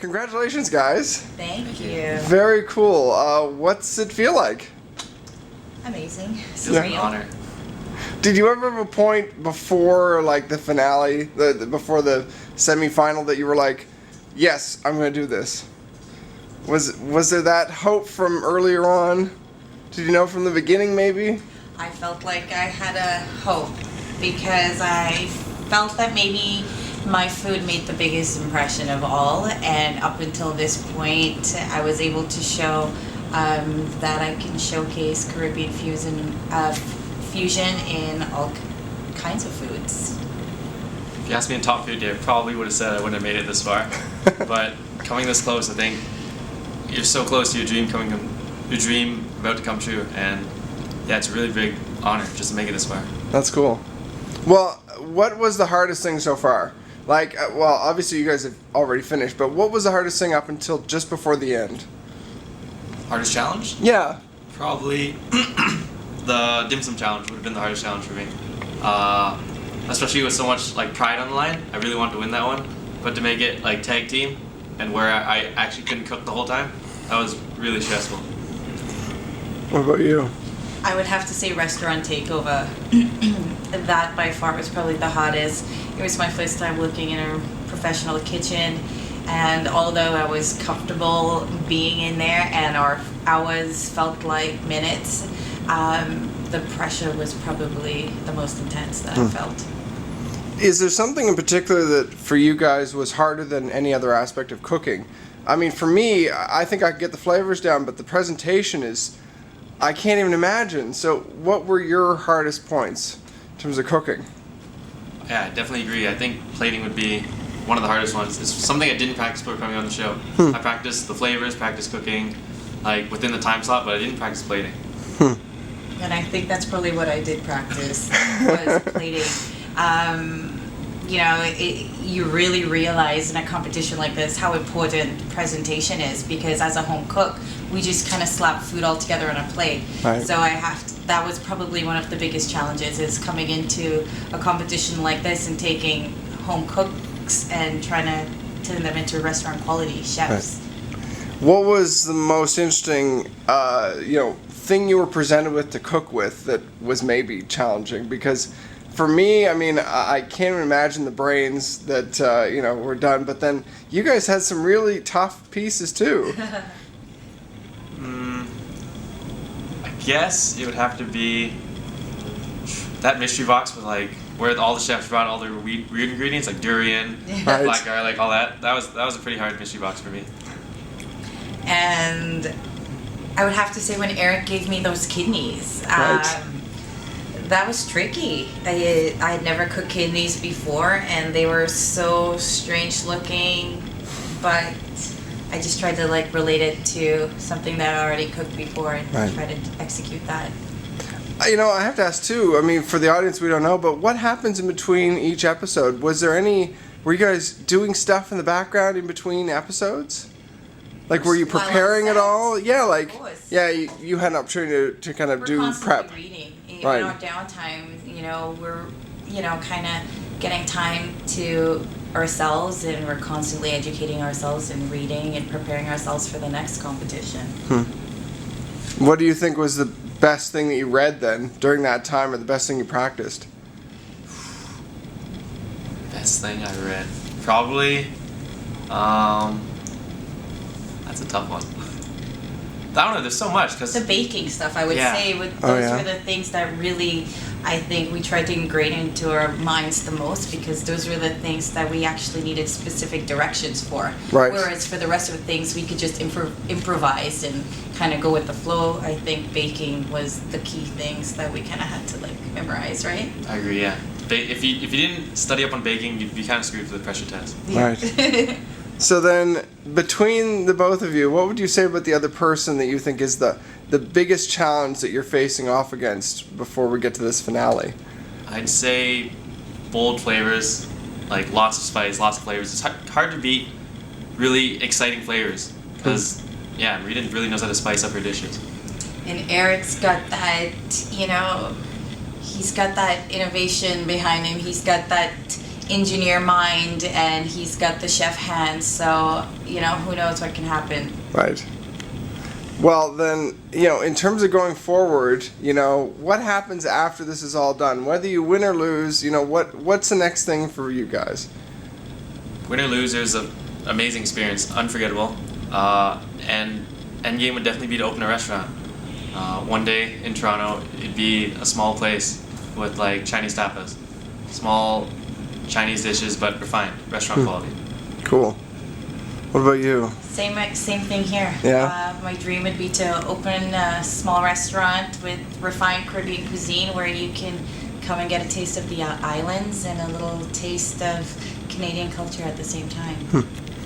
congratulations, guys. Thank you. Very cool. What's it feel like? Amazing. It's an honor. Did you ever have a point before, like, the finale, before the semi-final, that you were like, yes, I'm going to do this? Was there that hope from earlier on? Did you know from the beginning, maybe? I felt like I had a hope because I felt that maybe my food made the biggest impression of all, and up until this point I was able to show that I can showcase Caribbean fusion in all kinds of foods. If you asked me in top 50, I probably would have said I wouldn't have made it this far. But coming this close, I think you're so close to your dream about to come true, and yeah, it's a really big honor just to make it this far. That's cool. Well, what was the hardest thing so far? Like, well, obviously you guys have already finished, but what was the hardest thing up until just before the end? Hardest challenge? Yeah. Probably the dim sum challenge would have been the hardest challenge for me. Especially with so much like pride on the line. I really wanted to win that one, but to make it like tag team and where I actually couldn't cook the whole time, that was really stressful. What about you? I would have to say restaurant takeover. That by far was probably the hardest. It was my first time working in a professional kitchen, and although I was comfortable being in there and our hours felt like minutes, the pressure was probably the most intense that I felt. Is there something in particular that for you guys was harder than any other aspect of cooking? I mean, for me, I think I could get the flavors down, but the presentation is, I can't even imagine. So what were your hardest points in terms of cooking? Yeah, I definitely agree. I think plating would be one of the hardest ones. It's something I didn't practice before coming on the show. I practiced the flavors, practiced cooking, like within the time slot, but I didn't practice plating. And I think that's probably what I did practice, was plating. You know, you really realize in a competition like this how important presentation is, because as a home cook, we just kind of slap food all together on a plate. Right. So that was probably one of the biggest challenges, is coming into a competition like this and taking home cooks and trying to turn them into restaurant quality chefs. Right. What was the most interesting, thing you were presented with to cook with that was maybe challenging? Because for me, I mean, I can't even imagine the brains that, were done. But then you guys had some really tough pieces, too. I guess it would have to be that mystery box with like where all the chefs brought all their weird ingredients like durian, Right. black garlic, all that. That was a pretty hard mystery box for me. And I would have to say when Eric gave me those kidneys, Right. that was tricky. I had never cooked kidneys before, and they were so strange looking, but I just tried to like relate it to something that I already cooked before and Right. try to execute that. I have to ask, too, I mean, for the audience, we don't know, but what happens in between each episode? Were you guys doing stuff in the background in between episodes? Like, were you While on preparing at set? all? Yeah, like, Of course. yeah, you had an opportunity to kind of We're do constantly prep. reading. Right. In our downtime, we're, kind of getting time to ourselves, and we're constantly educating ourselves and reading and preparing ourselves for the next competition. What do you think was the best thing that you read then during that time, or the best thing you practiced? Best thing I read, probably. That's a tough one. I don't know. There's so much because The baking stuff, I would Yeah. say, those yeah. were the things that really, I think, we tried to ingrain into our minds the most, because those were the things that we actually needed specific directions for. Right. Whereas for the rest of the things, we could just improvise and kind of go with the flow. I think baking was the key things that we kind of had to memorize, right? I agree. Yeah. If you didn't study up on baking, you'd be kind of screwed for the pressure test. Right. So then, between the both of you, what would you say about the other person that you think is the biggest challenge that you're facing off against before we get to this finale? I'd say bold flavors, like lots of spice, lots of flavors. It's hard to beat really exciting flavors because, Marida really knows how to spice up her dishes. And Eric's got that, he's got that innovation behind him. engineer mind, and he's got the chef hands. So who knows what can happen. Right. Well, then, in terms of going forward, what happens after this is all done? Whether you win or lose, what's the next thing for you guys? Win or lose, there's an amazing experience, unforgettable. And end game would definitely be to open a restaurant. One day in Toronto, it'd be a small place with like Chinese tapas. Small Chinese dishes, but refined, restaurant quality. Cool. What about you? Same thing here. Yeah. My dream would be to open a small restaurant with refined Caribbean cuisine where you can come and get a taste of the islands and a little taste of Canadian culture at the same time.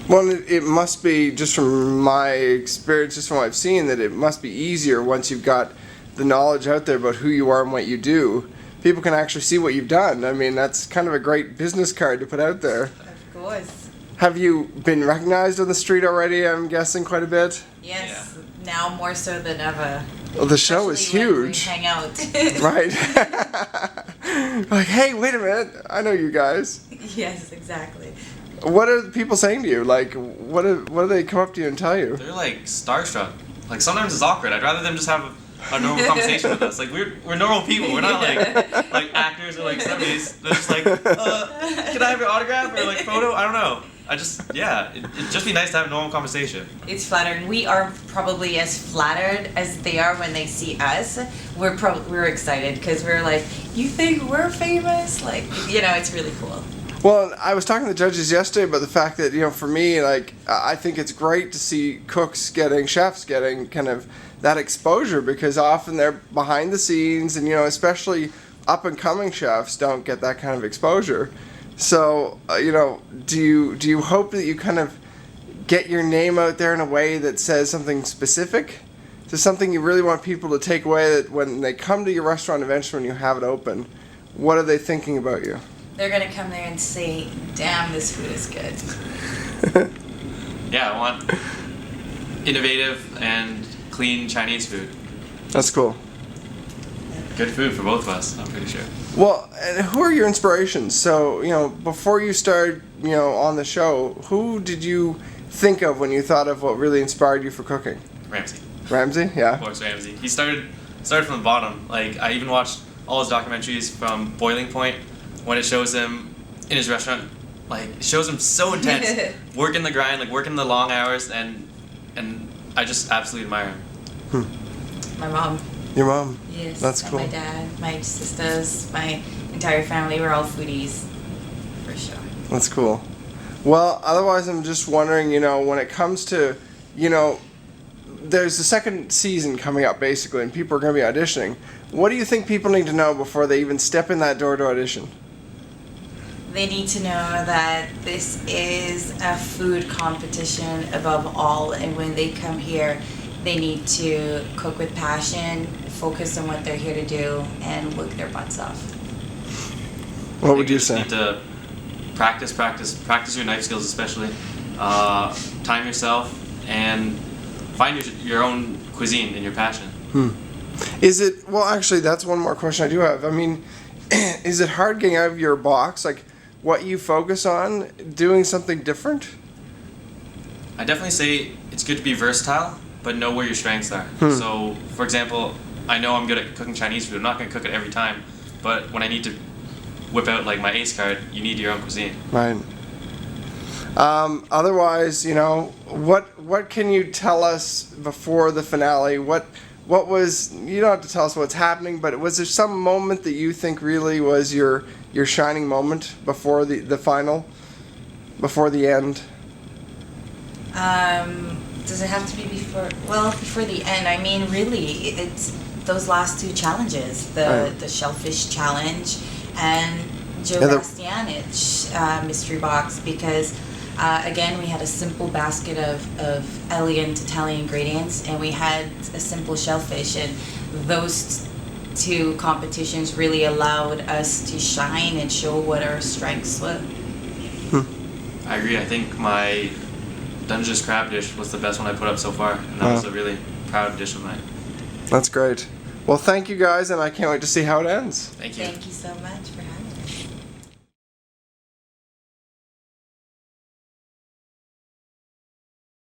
Well, it must be, just from my experience, just from what I've seen, that it must be easier once you've got the knowledge out there about who you are and what you do. People can actually see what you've done. I mean, that's kind of a great business card to put out there. Of course. Have you been recognized on the street already, I'm guessing, quite a bit? Yes, now more so than ever. Well, the show is Especially when we huge. hang out. Right. Like, hey, wait a minute. I know you guys. Yes, exactly. What are people saying to you? Like, what do they come up to you and tell you? They're like starstruck. Like sometimes it's awkward. I'd rather them just have a normal conversation with us. Like we're normal people. We're not like actors or like celebrities. They're just like, can I have your autograph or like photo? I don't know. It'd just be nice to have a normal conversation. It's flattering. We are probably as flattered as they are when they see us. We're excited because we're like, you think we're famous? Like, it's really cool. Well, I was talking to the judges yesterday about the fact that, for me, like, I think it's great to see chefs getting kind of that exposure, because often they're behind the scenes and, especially up and coming chefs don't get that kind of exposure. So, do you hope that you kind of get your name out there in a way that says something specific? To something you really want people to take away, that when they come to your restaurant eventually when you have it open, what are they thinking about you? They're going to come there and say, damn, this food is good. Yeah, I want innovative and clean Chinese food. That's cool. Good food for both of us, I'm pretty sure. Well, and who are your inspirations? So, before you started, on the show, who did you think of when you thought of what really inspired you for cooking? Ramsay. Ramsay, yeah. Of course, Ramsay. He started from the bottom. Like, I even watched all his documentaries from Boiling Point, when it shows him in his restaurant. Like, it shows him so intense, working the grind, like working the long hours, and I just absolutely admire him. My mom. Your mom? Yes. That's and cool. my dad, my sisters, my entire family, we're all foodies, for sure. That's cool. Well, otherwise I'm just wondering, when it comes to, there's the second season coming up basically, and people are going to be auditioning. What do you think people need to know before they even step in that door to audition? They need to know that this is a food competition above all, and when they come here, they need to cook with passion, focus on what they're here to do, and work their butts off. What would you say? Need to practice your knife skills, especially. Time yourself and find your own cuisine and your passion. Is it, well, actually, that's one more question I do have. I mean, is it hard getting out of your box, like what you focus on, doing something different? I definitely say it's good to be versatile, but know where your strengths are. So, for example, I know I'm good at cooking Chinese food. I'm not going to cook it every time, but when I need to whip out like my ace card, you need your own cuisine. Right. Otherwise, what can you tell us before the finale? What was, you don't have to tell us what's happening, but was there some moment that you think really was your shining moment before the final, before the end? Does it have to be before? Well, before the end. I mean, really, it's those last two challenges: the shellfish challenge and Joe Bastianich mystery box. Because again, we had a simple basket of elegant Italian ingredients, and we had a simple shellfish, and those two competitions really allowed us to shine and show what our strengths were. I agree. I think my Dungeness crab dish was the best one I put up so far, and that was a really proud dish of mine. That's great. Well, thank you guys, and I can't wait to see how it ends. Thank you. Thank you so much for having me.